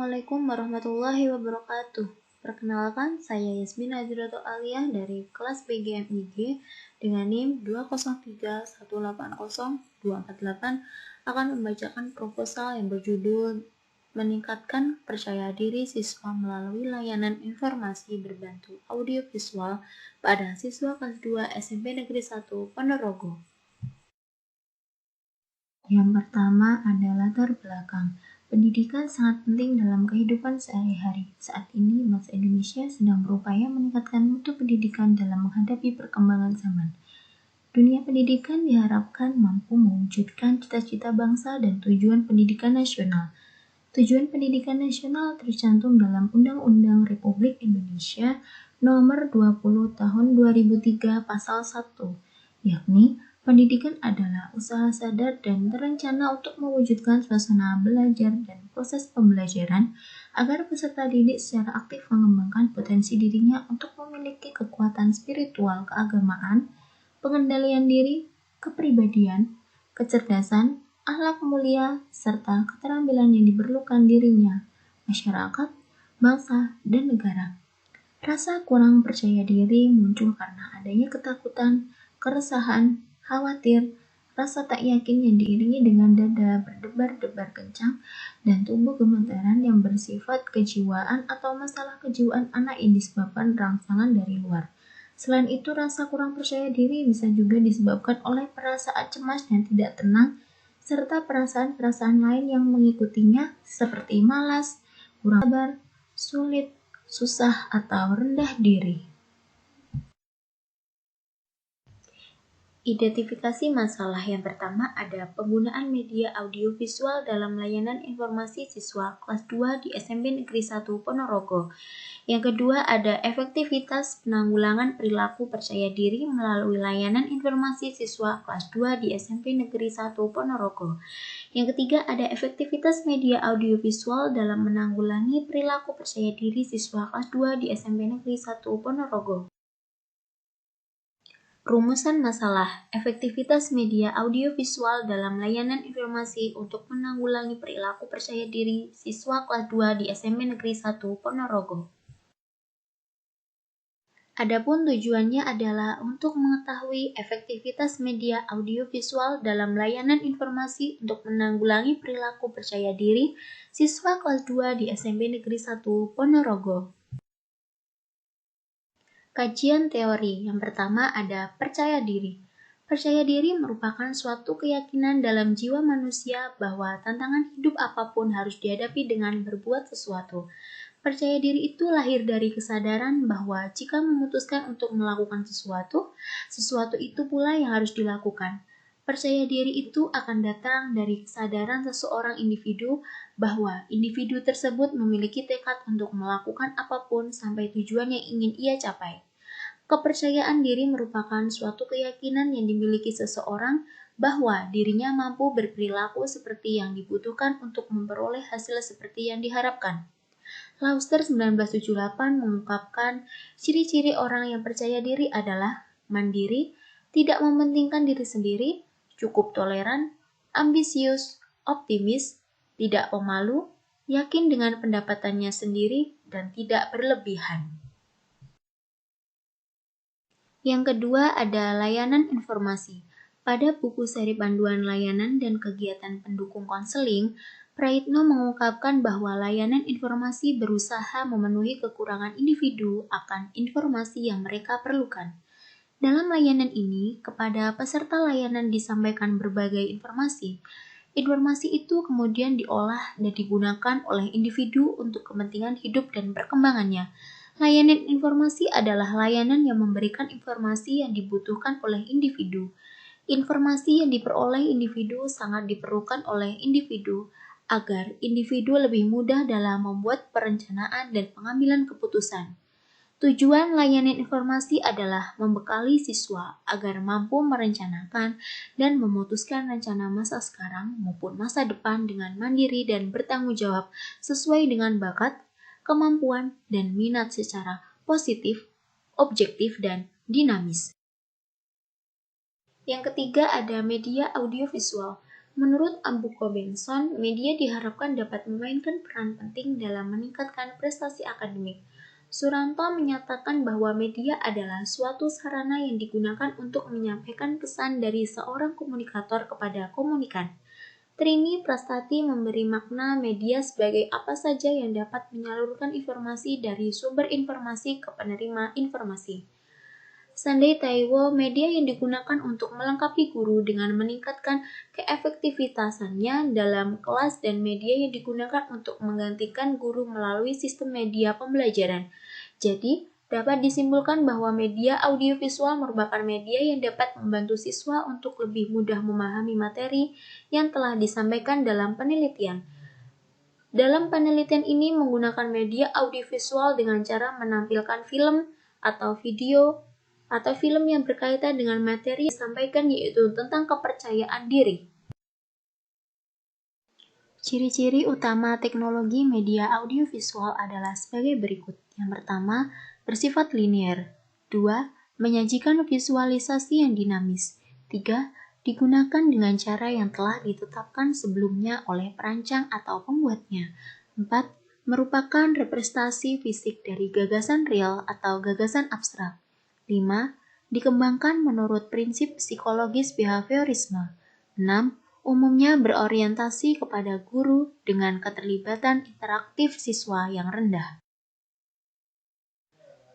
Assalamualaikum warahmatullahi wabarakatuh. Perkenalkan, saya Yasmin Azrato Aliyah dari kelas BGMIG dengan NIM 203180248 akan membacakan proposal yang berjudul Meningkatkan Percaya Diri Siswa Melalui Layanan Informasi Berbentuk Audiovisual pada Siswa Kelas 2 SMP Negeri 1 Ponorogo. Yang pertama adalah latar belakang. Pendidikan sangat penting dalam kehidupan sehari-hari. Saat ini, bangsa Indonesia sedang berupaya meningkatkan mutu pendidikan dalam menghadapi perkembangan zaman. Dunia pendidikan diharapkan mampu mewujudkan cita-cita bangsa dan tujuan pendidikan nasional. Tujuan pendidikan nasional tercantum dalam Undang-Undang Republik Indonesia Nomor 20 Tahun 2003 Pasal 1, yakni pendidikan adalah usaha sadar dan terencana untuk mewujudkan suasana belajar dan proses pembelajaran agar peserta didik secara aktif mengembangkan potensi dirinya untuk memiliki kekuatan spiritual keagamaan, pengendalian diri, kepribadian, kecerdasan, akhlak mulia, serta keterampilan yang diperlukan dirinya, masyarakat, bangsa, dan negara. Rasa kurang percaya diri muncul karena adanya ketakutan, keresahan, khawatir, rasa tak yakin yang diiringi dengan dada berdebar-debar kencang, dan tubuh gemetaran yang bersifat kejiwaan atau masalah kejiwaan anak yang disebabkan rangsangan dari luar. Selain itu, rasa kurang percaya diri bisa juga disebabkan oleh perasaan cemas dan tidak tenang, serta perasaan-perasaan lain yang mengikutinya seperti malas, kurang sabar, sulit, susah, atau rendah diri. Identifikasi masalah yang pertama ada penggunaan media audiovisual dalam layanan informasi siswa kelas 2 di SMP Negeri 1 Ponorogo. Yang kedua ada efektivitas penanggulangan perilaku percaya diri melalui layanan informasi siswa kelas 2 di SMP Negeri 1 Ponorogo. Yang ketiga ada efektivitas media audiovisual dalam menanggulangi perilaku percaya diri siswa kelas 2 di SMP Negeri 1 Ponorogo. Rumusan masalah, efektivitas media audiovisual dalam layanan informasi untuk menanggulangi perilaku percaya diri siswa kelas 2 di SMP Negeri 1 Ponorogo. Adapun tujuannya adalah untuk mengetahui efektivitas media audiovisual dalam layanan informasi untuk menanggulangi perilaku percaya diri siswa kelas 2 di SMP Negeri 1 Ponorogo. Kajian teori yang pertama ada percaya diri. Percaya diri merupakan suatu keyakinan dalam jiwa manusia bahwa tantangan hidup apapun harus dihadapi dengan berbuat sesuatu. Percaya diri itu lahir dari kesadaran bahwa jika memutuskan untuk melakukan sesuatu, sesuatu itu pula yang harus dilakukan. Percaya diri itu akan datang dari kesadaran seseorang individu bahwa individu tersebut memiliki tekad untuk melakukan apapun sampai tujuan yang ingin ia capai. Kepercayaan diri merupakan suatu keyakinan yang dimiliki seseorang bahwa dirinya mampu berperilaku seperti yang dibutuhkan untuk memperoleh hasil seperti yang diharapkan. Lauster 1978 mengungkapkan ciri-ciri orang yang percaya diri adalah mandiri, tidak mementingkan diri sendiri, cukup toleran, ambisius, optimis, tidak pemalu, yakin dengan pendapatannya sendiri, dan tidak berlebihan. Yang kedua ada layanan informasi. Pada buku seri panduan layanan dan kegiatan pendukung konseling, Praitno mengungkapkan bahwa layanan informasi berusaha memenuhi kekurangan individu akan informasi yang mereka perlukan. Dalam layanan ini, kepada peserta layanan disampaikan berbagai informasi. Informasi itu kemudian diolah dan digunakan oleh individu untuk kepentingan hidup dan perkembangannya. Layanan informasi adalah layanan yang memberikan informasi yang dibutuhkan oleh individu. Informasi yang diperoleh individu sangat diperlukan oleh individu agar individu lebih mudah dalam membuat perencanaan dan pengambilan keputusan. Tujuan layanan informasi adalah membekali siswa agar mampu merencanakan dan memutuskan rencana masa sekarang maupun masa depan dengan mandiri dan bertanggung jawab sesuai dengan bakat, kemampuan, dan minat secara positif, objektif, dan dinamis. Yang ketiga ada media audiovisual. Menurut Abuko Benson, media diharapkan dapat memainkan peran penting dalam meningkatkan prestasi akademik. Suranto menyatakan bahwa media adalah suatu sarana yang digunakan untuk menyampaikan pesan dari seorang komunikator kepada komunikan. Trini Prastati memberi makna media sebagai apa saja yang dapat menyalurkan informasi dari sumber informasi ke penerima informasi. Sandai Taiwo, media yang digunakan untuk melengkapi guru dengan meningkatkan keefektivitasannya dalam kelas dan media yang digunakan untuk menggantikan guru melalui sistem media pembelajaran. Jadi, dapat disimpulkan bahwa media audiovisual merupakan media yang dapat membantu siswa untuk lebih mudah memahami materi yang telah disampaikan dalam penelitian. Dalam penelitian ini menggunakan media audiovisual dengan cara menampilkan film atau video atau film yang berkaitan dengan materi yang disampaikan, yaitu tentang kepercayaan diri. Ciri-ciri utama teknologi media audiovisual adalah sebagai berikut. Yang pertama, bersifat linear. 2. Menyajikan visualisasi yang dinamis. 3. Digunakan dengan cara yang telah ditetapkan sebelumnya oleh perancang atau pembuatnya. 4. Merupakan representasi fisik dari gagasan real atau gagasan abstrak. 5. Dikembangkan menurut prinsip psikologis behaviorisme. 6. Umumnya berorientasi kepada guru dengan keterlibatan interaktif siswa yang rendah.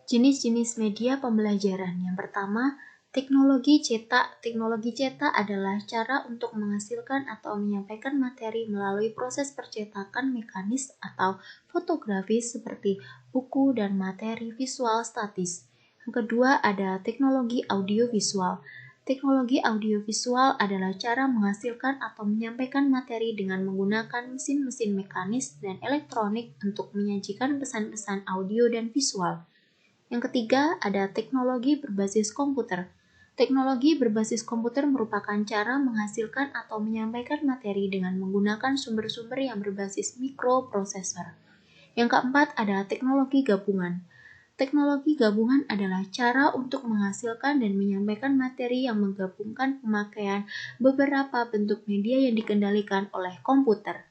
Jenis-jenis media pembelajaran. Yang pertama, teknologi cetak. Teknologi cetak adalah cara untuk menghasilkan atau menyampaikan materi melalui proses percetakan mekanis atau fotografis seperti buku dan materi visual statis. Yang kedua, ada teknologi audiovisual. Teknologi audiovisual adalah cara menghasilkan atau menyampaikan materi dengan menggunakan mesin-mesin mekanis dan elektronik untuk menyajikan pesan-pesan audio dan visual. Yang ketiga, ada teknologi berbasis komputer. Teknologi berbasis komputer merupakan cara menghasilkan atau menyampaikan materi dengan menggunakan sumber-sumber yang berbasis mikroprosesor. Yang keempat, ada teknologi gabungan. Teknologi gabungan adalah cara untuk menghasilkan dan menyampaikan materi yang menggabungkan pemakaian beberapa bentuk media yang dikendalikan oleh komputer.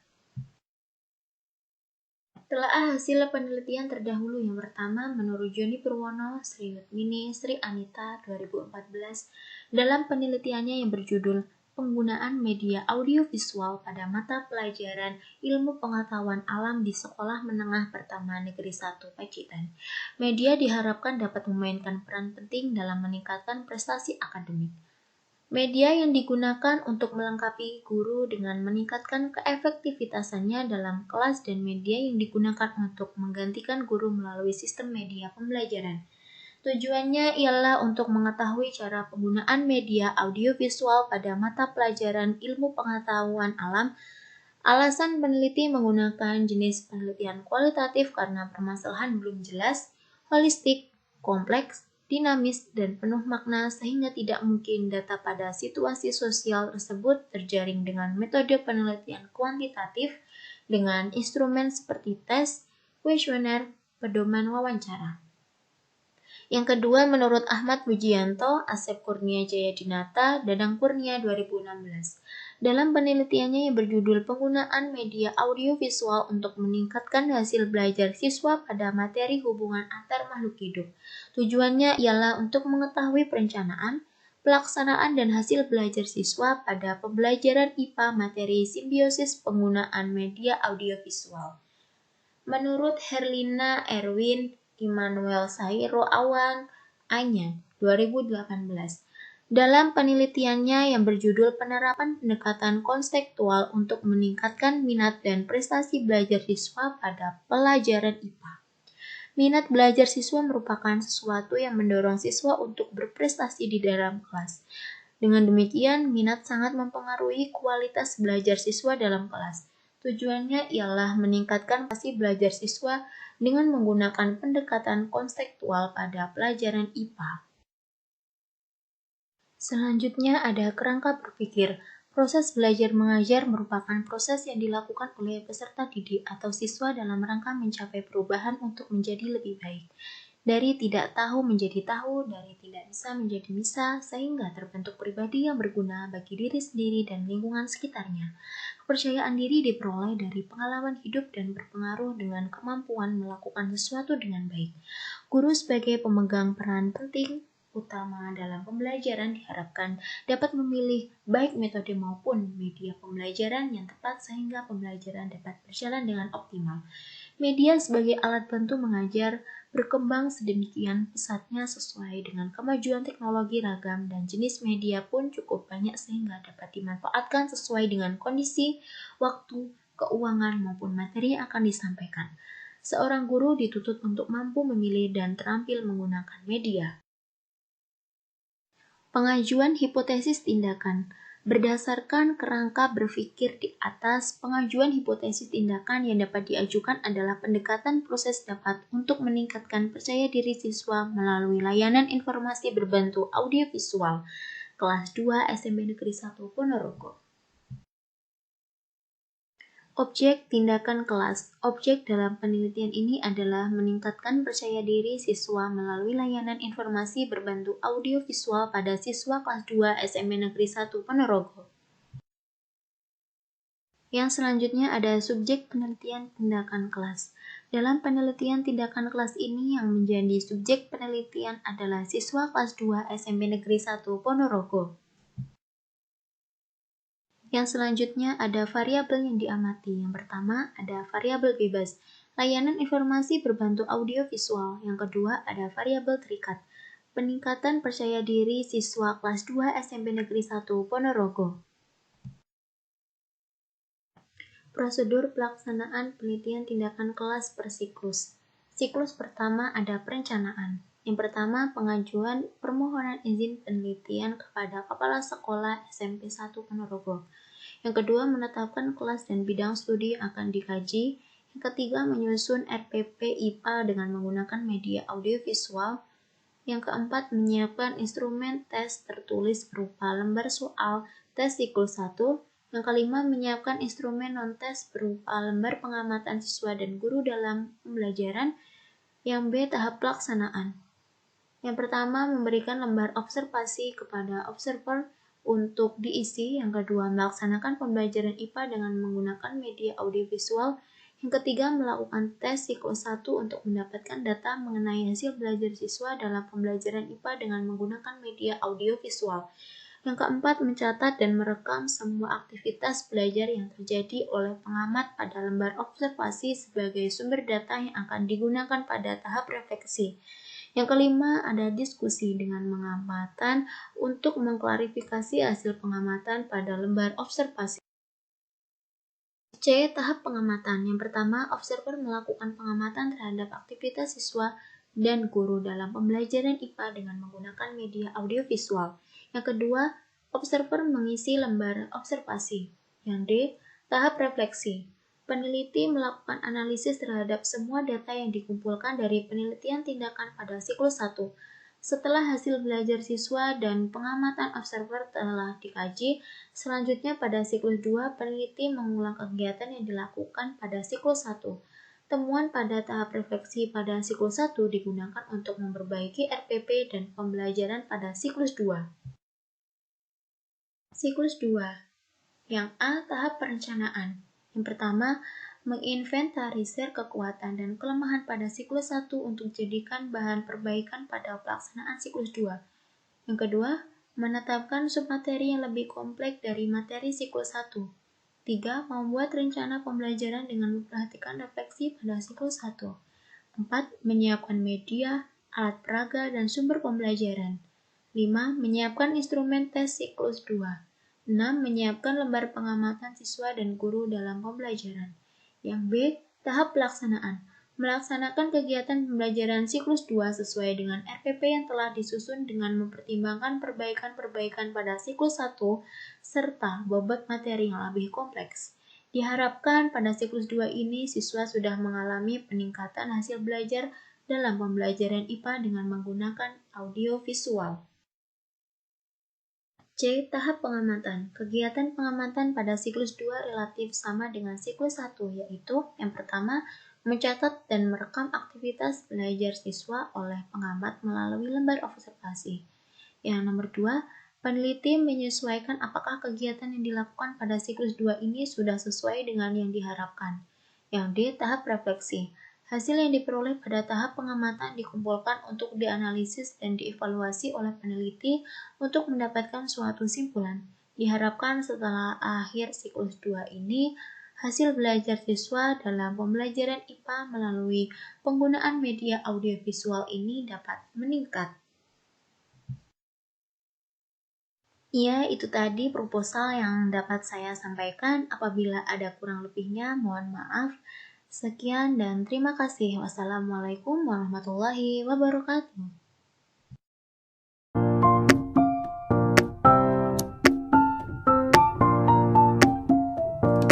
Telah hasil penelitian terdahulu. Yang pertama, menurut Joni Purwono, Sri Rukmini, Sri Anita 2014, dalam penelitiannya yang berjudul Penggunaan Media Audiovisual pada Mata Pelajaran Ilmu Pengetahuan Alam di Sekolah Menengah Pertama Negeri 1 Pacitan. Media diharapkan dapat memainkan peran penting dalam meningkatkan prestasi akademik. Media yang digunakan untuk melengkapi guru dengan meningkatkan keefektivitasannya dalam kelas dan media yang digunakan untuk menggantikan guru melalui sistem media pembelajaran. Tujuannya ialah untuk mengetahui cara penggunaan media audiovisual pada mata pelajaran ilmu pengetahuan alam. Alasan peneliti menggunakan jenis penelitian kualitatif karena permasalahan belum jelas, holistik, kompleks, dinamis, dan penuh makna sehingga tidak mungkin data pada situasi sosial tersebut terjaring dengan metode penelitian kuantitatif dengan instrumen seperti tes, kuesioner, pedoman wawancara. Yang kedua, menurut Ahmad Pujianto, Asep Kurnia Jayadinata, Dadang Kurnia 2016. Dalam penelitiannya yang berjudul Penggunaan Media Audiovisual untuk Meningkatkan Hasil Belajar Siswa pada Materi Hubungan Antar Makhluk Hidup. Tujuannya ialah untuk mengetahui perencanaan, pelaksanaan dan hasil belajar siswa pada pembelajaran IPA materi simbiosis penggunaan media audiovisual. Menurut Herlina Erwin Immanuel Sairo Awang Anya 2018, dalam penelitiannya yang berjudul Penerapan Pendekatan Konseptual untuk Meningkatkan Minat dan Prestasi Belajar Siswa pada Pelajaran IPA. Minat belajar siswa merupakan sesuatu yang mendorong siswa untuk berprestasi di dalam kelas. Dengan demikian, minat sangat mempengaruhi kualitas belajar siswa dalam kelas. Tujuannya ialah meningkatkan prestasi belajar siswa dengan menggunakan pendekatan konseptual pada pelajaran IPA. Selanjutnya ada kerangka berpikir. Proses belajar mengajar merupakan proses yang dilakukan oleh peserta didik atau siswa dalam rangka mencapai perubahan untuk menjadi lebih baik. Dari tidak tahu menjadi tahu, dari tidak bisa menjadi bisa, sehingga terbentuk pribadi yang berguna bagi diri sendiri dan lingkungan sekitarnya. Kepercayaan diri diperoleh dari pengalaman hidup dan berpengaruh dengan kemampuan melakukan sesuatu dengan baik. Guru sebagai pemegang peran penting utama dalam pembelajaran diharapkan dapat memilih baik metode maupun media pembelajaran yang tepat sehingga pembelajaran dapat berjalan dengan optimal. Media sebagai alat bantu mengajar berkembang sedemikian pesatnya sesuai dengan kemajuan teknologi ragam dan jenis media pun cukup banyak sehingga dapat dimanfaatkan sesuai dengan kondisi, waktu, keuangan maupun materi yang akan disampaikan. Seorang guru dituntut untuk mampu memilih dan terampil menggunakan media. Pengajuan hipotesis tindakan. Berdasarkan kerangka berpikir di atas, pengajuan hipotesis tindakan yang dapat diajukan adalah pendekatan proses dapat untuk meningkatkan percaya diri siswa melalui layanan informasi berbantu audiovisual. Kelas 2 SMP Negeri 1 Ponorogo. Objek tindakan kelas. Objek dalam penelitian ini adalah meningkatkan percaya diri siswa melalui layanan informasi berbantu audiovisual pada siswa kelas 2 SMP Negeri 1 Ponorogo. Yang selanjutnya ada subjek penelitian tindakan kelas. Dalam penelitian tindakan kelas ini yang menjadi subjek penelitian adalah siswa kelas 2 SMP Negeri 1 Ponorogo. Yang selanjutnya ada variabel yang diamati. Yang pertama ada variabel bebas, layanan informasi berbantu audiovisual. Yang kedua ada variabel terikat, peningkatan percaya diri siswa kelas 2 SMP Negeri 1 Ponorogo. Prosedur pelaksanaan penelitian tindakan kelas per siklus. Siklus pertama ada perencanaan. Yang pertama, pengajuan permohonan izin penelitian kepada Kepala Sekolah SMP 1 Ponorogo. Yang kedua, menetapkan kelas dan bidang studi yang akan dikaji. Yang ketiga, menyusun RPP IPA dengan menggunakan media audiovisual. Yang keempat, menyiapkan instrumen tes tertulis berupa lembar soal tes siklus 1. Yang kelima, menyiapkan instrumen non-tes berupa lembar pengamatan siswa dan guru dalam pembelajaran. Yang B, tahap pelaksanaan. Yang pertama, memberikan lembar observasi kepada observer untuk diisi. Yang kedua, melaksanakan pembelajaran IPA dengan menggunakan media audiovisual. Yang ketiga, melakukan tes siklus 1 untuk mendapatkan data mengenai hasil belajar siswa dalam pembelajaran IPA dengan menggunakan media audiovisual. Yang keempat, mencatat dan merekam semua aktivitas belajar yang terjadi oleh pengamat pada lembar observasi sebagai sumber data yang akan digunakan pada tahap refleksi. Yang kelima, ada diskusi dengan pengamatan untuk mengklarifikasi hasil pengamatan pada lembar observasi. C. Tahap pengamatan. Yang pertama, observer melakukan pengamatan terhadap aktivitas siswa dan guru dalam pembelajaran IPA dengan menggunakan media audiovisual. Yang kedua, observer mengisi lembar observasi. Yang D. Tahap refleksi. Peneliti melakukan analisis terhadap semua data yang dikumpulkan dari penelitian tindakan pada siklus 1. Setelah hasil belajar siswa dan pengamatan observer telah dikaji, selanjutnya pada siklus 2, peneliti mengulang kegiatan yang dilakukan pada siklus 1. Temuan pada tahap refleksi pada siklus 1 digunakan untuk memperbaiki RPP dan pembelajaran pada siklus 2. Siklus 2. Yang A. Tahap perencanaan. Yang pertama, menginventarisir kekuatan dan kelemahan pada siklus 1 untuk dijadikan bahan perbaikan pada pelaksanaan siklus 2. Yang kedua, menetapkan submateri yang lebih kompleks dari materi siklus 1. 3. Membuat rencana pembelajaran dengan memperhatikan refleksi pada siklus 1. 4. Menyiapkan media, alat peraga, dan sumber pembelajaran. 5. Menyiapkan instrumen tes siklus 2. 6. Menyiapkan lembar pengamatan siswa dan guru dalam pembelajaran. Yang B. Tahap pelaksanaan. Melaksanakan kegiatan pembelajaran siklus 2 sesuai dengan RPP yang telah disusun dengan mempertimbangkan perbaikan-perbaikan pada siklus 1 serta bobot materi yang lebih kompleks. Diharapkan pada siklus 2 ini siswa sudah mengalami peningkatan hasil belajar dalam pembelajaran IPA dengan menggunakan audio visual. C. Tahap pengamatan. Kegiatan pengamatan pada siklus 2 relatif sama dengan siklus 1, yaitu yang pertama, mencatat dan merekam aktivitas belajar siswa oleh pengamat melalui lembar observasi. Yang nomor 2, peneliti menyesuaikan apakah kegiatan yang dilakukan pada siklus 2 ini sudah sesuai dengan yang diharapkan. Yang D, tahap refleksi. Hasil yang diperoleh pada tahap pengamatan dikumpulkan untuk dianalisis dan dievaluasi oleh peneliti untuk mendapatkan suatu simpulan. Diharapkan setelah akhir siklus 2 ini, hasil belajar siswa dalam pembelajaran IPA melalui penggunaan media audiovisual ini dapat meningkat. Iya, itu tadi proposal yang dapat saya sampaikan. Apabila ada kurang lebihnya, mohon maaf. Sekian dan terima kasih. Wassalamualaikum warahmatullahi wabarakatuh.